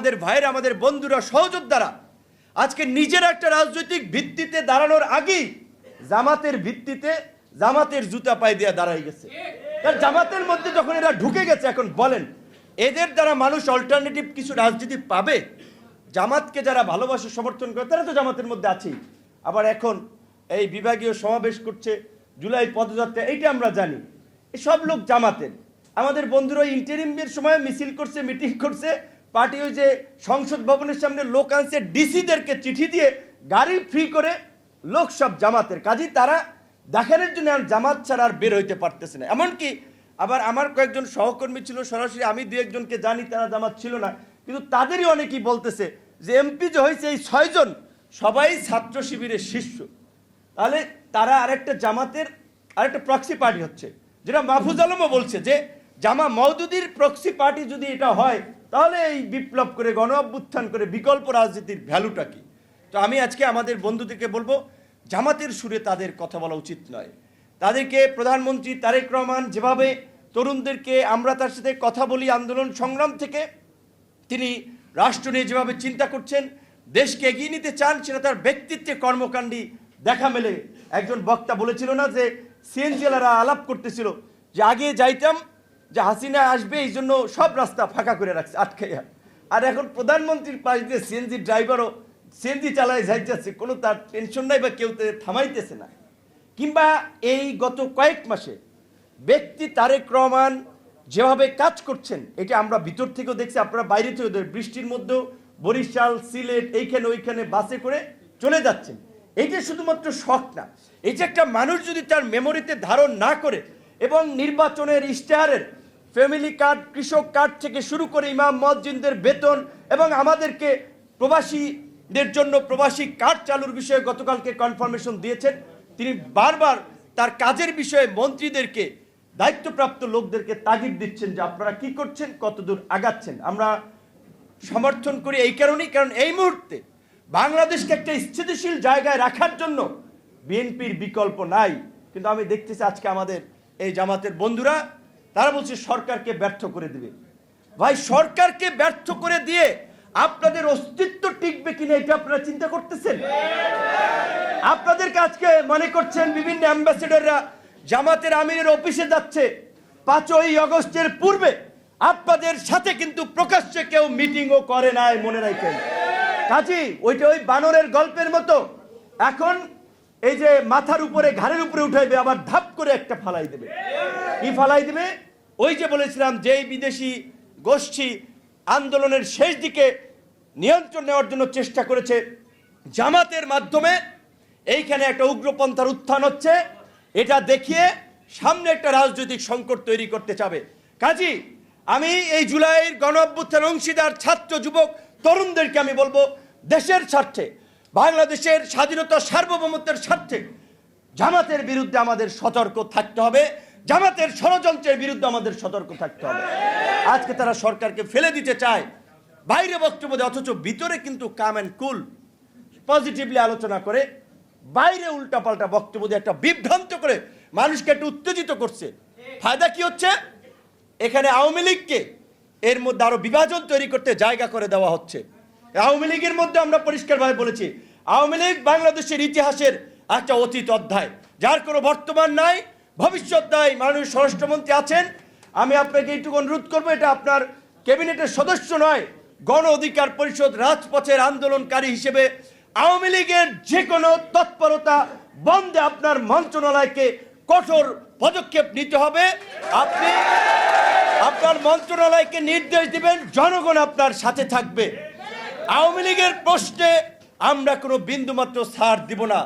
আমাদের ভাইয়েরা, আমাদের বন্ধুরা, সহযোদ্ধারা আজকে নিজের একটা রাজনৈতিক ভিত্তিতে দাঁড়ানোর আগেই জামাতের ভিত্তিতে জামাতের জুতা পায়ে দিয়ে দাঁড়াই গেছে। কারণ জামাতের মধ্যে যখন এরা ঢুকে গেছে, এখন বলেন এদের দ্বারা মানুষ অল্টারনেটিভ কিছু রাজনীতি পাবে? জামাতকে যারা ভালোবাসে, সমর্থন করে, তারা তো জামাতের মধ্যে আছেই। আবার এখন এই বিভাগীয় সমাবেশ করছে, জুলাই পদযাত্রা, এইটা আমরা জানি, সব লোক জামাতের। আমাদের বন্ধুরা ইন্টারিমের সময় মিছিল করছে, মিটিং করছে, পার্টি ওই যে সংসদ ভবনের সামনে লোক আনছে, ডিসিদেরকে চিঠি দিয়ে গাড়ি ফ্রি করে, লোক সব জামাতের। কাজী তারা দেখানোর জন্য আর জামাত ছাড়া আর বের হইতে পারতেছে না। এমনকি আবার আমার কয়েকজন সহকর্মী ছিল, সরাসরি আমি দু একজনকে জানি তারা জামাত ছিল না, কিন্তু তাদেরই অনেকেই বলতেছে যে এমপি যে হয়েছে এই 6 জন সবাই ছাত্র শিবিরের শিষ্য। তাহলে তারা আরেকটা জামাতের আরেকটা প্রক্সি পার্টি হচ্ছে, যেটা মাহফুজ আলমও বলছে যে জামা মওদুদির প্রক্সি পার্টি যদি এটা হয়, তাহলে এই বিপ্লব করে, গণ অভ্যুত্থান করে বিকল্প রাজনীতির ভ্যালুটা কি? তো আমি আজকে আমাদের বন্ধুদেরকে বলবো, জামাতের সুরে তাদের কথা বলা উচিত নয়। তাদেরকে প্রধানমন্ত্রী তারেক রহমান যেভাবে তরুণদেরকে, আমরা তার সাথে কথা বলি আন্দোলন সংগ্রাম থেকে, তিনি রাষ্ট্র নিয়ে যেভাবে চিন্তা করছেন, দেশকে এগিয়ে নিতে চান, সেটা তার ব্যক্তিত্বে কর্মকাণ্ডী দেখা মেলে। একজন বক্তা বলেছিল না যে সিএনজিওয়ালারা আলাপ করতেছিল যে আগে যাইতাম যে হাসিনা আসবে, এই জন্য সব রাস্তা ফাঁকা করে রাখছে আটকাইয়া, আর এখন প্রধানমন্ত্রীর পাশ দিয়ে সিএনজি ড্রাইভারও সিএনজি চালায় যাইতেছে, কোনো তার টেনশন নাই বা কেউ থামাইতেছে না। কিংবা এই গত কয়েক মাসে ব্যক্তি তারেক রহমান যেভাবে কাজ করছেন, এটা আমরা ভিতর থেকেও দেখছি, আপনারা বাইরে থেকেও, বৃষ্টির মধ্যেও বরিশাল, সিলেট, এইখানে ওইখানে বাসে করে চলে যাচ্ছেন। এইটা শুধুমাত্র শখ না, এই যে একটা মানুষ যদি তার মেমোরিতে ধারণ না করে এবং নির্বাচনের ইশতেহারের ফ্যামিলি কার্ড, কৃষক কার্ড থেকে শুরু করে ইমাম মুয়াজ্জিনদের বেতন এবং আমাদেরকে প্রবাসীদের জন্য প্রবাসী কার্ড চালুর বিষয়ে গতকালকে কনফার্মেশন দিয়েছেন, তিনি বারবার তার কাজের বিষয়ে মন্ত্রীদেরকে, দায়িত্বপ্রাপ্ত লোকদেরকে তাগিদ দিচ্ছেন যে আপনারা কি করছেন, কতদূর আগাচ্ছেন। আমরা সমর্থন করি এই কারণেই, কারণ এই মুহূর্তে বাংলাদেশকে একটা স্থিতিশীল জায়গায় রাখার জন্য বিএনপির বিকল্প নাই। কিন্তু আমি দেখতেছি আজকে আমাদের এই জামাতের বন্ধুরা তারা বলছে সরকারকে ব্যর্থ করে দিবে। ভাই, সরকারকে ব্যর্থ করে দিয়ে আপনাদের অস্তিত্ব টিকবে কিনা এটা আপনারা চিন্তা করতেছেন? আপনাদেরকে আজকে মনে করছেন বিভিন্ন অ্যাম্বাসেডররা জামাতের আমিরের অফিসে যাচ্ছে, 5ই আগস্টের পূর্বে আপনাদের সাথে কিন্তু প্রকাশ্যে কেউ মিটিংও করে নাই, মনে রাখেন। কাজী ওইটা ওই বানরের গল্পের মতো, এখন এই যে মাথার উপরে, ঘাড়ের উপরে উঠাইবে, আবার ধাপ করে একটা ফালাই দেবে। কি ফালাই দেবে? ওই যে বলেছিলাম, যেই বিদেশি গোষ্ঠী আন্দোলনের শেষ দিকে নিয়ন্ত্রণ নেওয়ার জন্য চেষ্টা করেছে জামাতের মাধ্যমে, এইখানে একটা উগ্রপন্থার উত্থান হচ্ছে, এটা দেখিয়ে সামনে একটা রাজনৈতিক সংকট তৈরি করতে চাবে। কাজী আমি এই জুলাইয়ের গণ অভ্যুত্থান অংশীদার ছাত্র, যুবক, তরুণদেরকে আমি বলবো, দেশের স্বার্থে, বাংলাদেশের স্বাধীনতা, সার্বভৌমত্বের স্বার্থে জামাতের বিরুদ্ধে আমাদের সতর্ক থাকতে হবে, জামাতের ষড়যন্ত্রের বিরুদ্ধে আমাদের সতর্ক থাকতে হবে। আজকে তারা সরকারকে ফেলে দিতে চায় বাইরে বক্তব্য দেয়, অথচ ভিতরে কিন্তু কাম অ্যান্ড কুল পজিটিভলি আলোচনা করে, বাইরে উল্টাপাল্টা বক্তব্য দিয়ে একটা বিভ্রান্ত করে মানুষকে একটু উত্তেজিত করছে। ফায়দা কি হচ্ছে? এখানে আওয়ামী লীগকে এর মধ্যে আরো বিভাজন তৈরি করতে জায়গা করে দেওয়া হচ্ছে। আওয়ামী লীগের মধ্যে আমরা পরিষ্কারভাবে বলেছি, আওয়ামী লীগ বাংলাদেশের ইতিহাসের একটা অতীত অধ্যায়, যার কোনো বর্তমান নাই, ভবিষ্যৎ নাই। মাননীয় স্বরাষ্ট্রমন্ত্রী আছেন, আমি আপনাকে এইটুকু অনুরোধ করবো, এটা আপনার ক্যাবিনেটের সদস্য নয়, গণ অধিকার পরিষদ রাজপথের আন্দোলনকারী হিসেবে আওয়ামী লীগের যে কোনো তৎপরতা বন্ধে আপনার মন্ত্রণালয়কে কঠোর পদক্ষেপ নিতে হবে। আপনি আপনার মন্ত্রণালয়কে নির্দেশ দিবেন, জনগণ আপনার সাথে থাকবে। আওয়ামী লীগের প্রশ্নে আমরা কোনো বিন্দুমাত্র ছাড় দিব না।